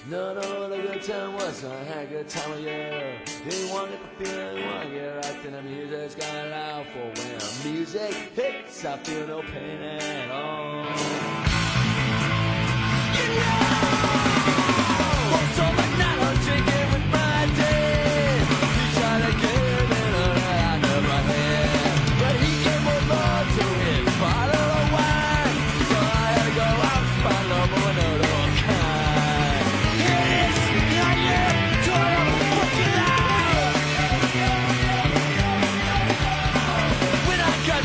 No, no, the good time was I had a good time of year. Didn't want to get the feeling, want to get right, then the music's gonna allow for when music hits, I feel no pain at all. You know, what's all the night I'm drinking with my dad. He tried to get in out of my head, but he gave more love to his bottle of wine. So I had to go out and find love of another kind.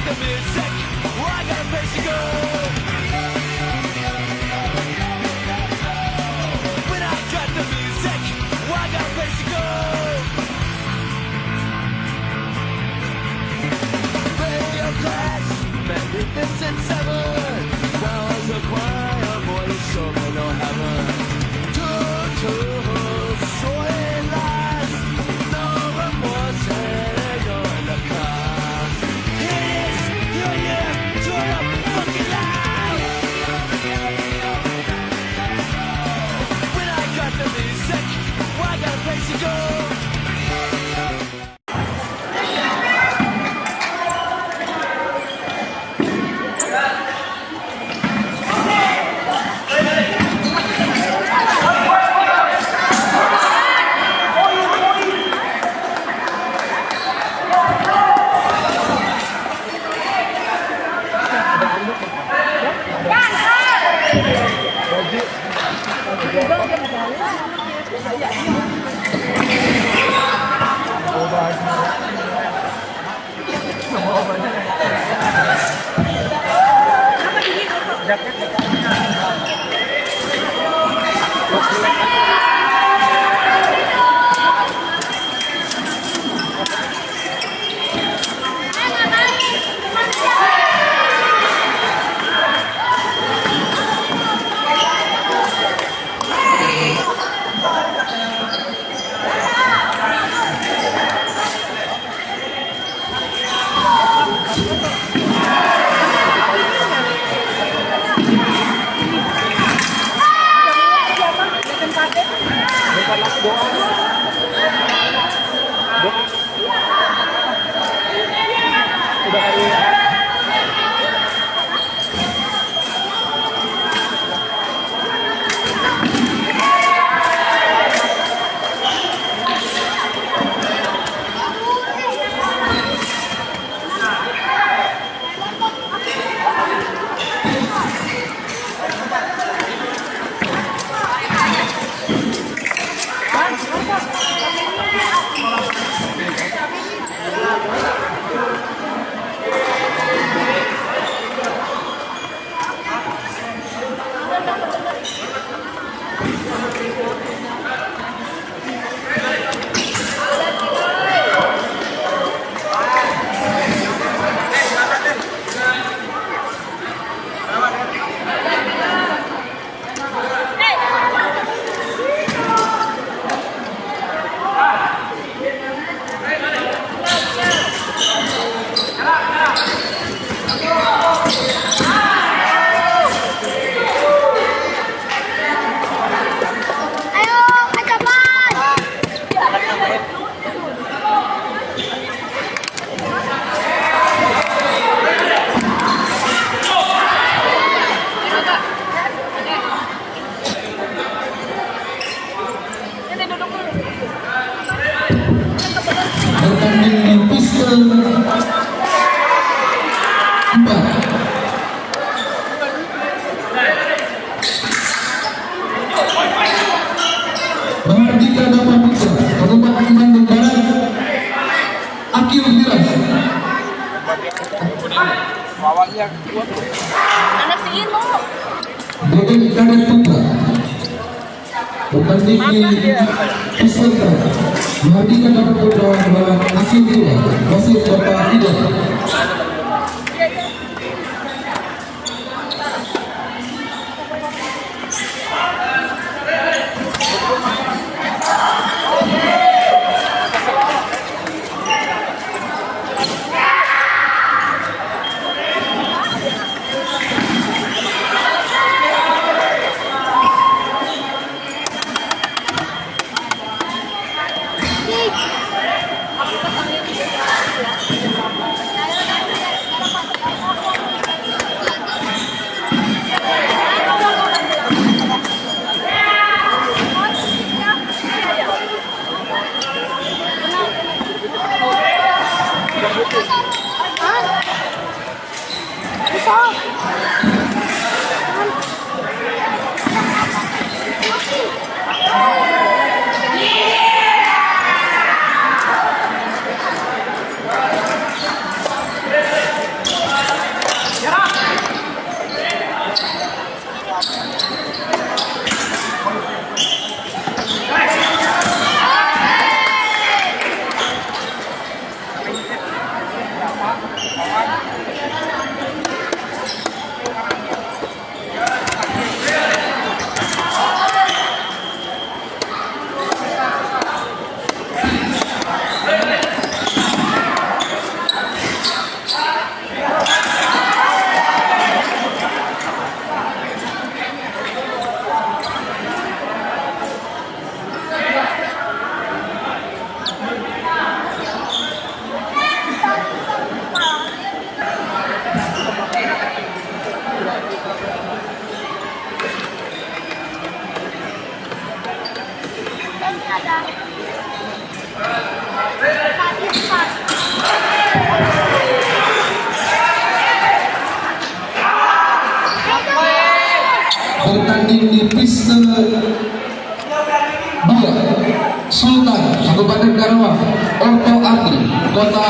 The music, well, I got a place to go. When I got the music, well, I got a place to go. Radio crash, magnificent seven. Now as a choir, boy, you show me no heaven. So it lies, no remorse, and you're in the car. Anak si Ino. Dengan Kadet Putra bertanding peserta menghadirkan dapat berdoa dalam akhir dua wasit Bapak Ida. Bertanding di piste 2 Sultan Kabupaten Karawang, Orto Ardi Kota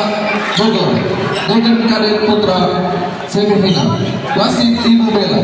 Bogor dengan kadet putra semifinal wasit Ibu Bella.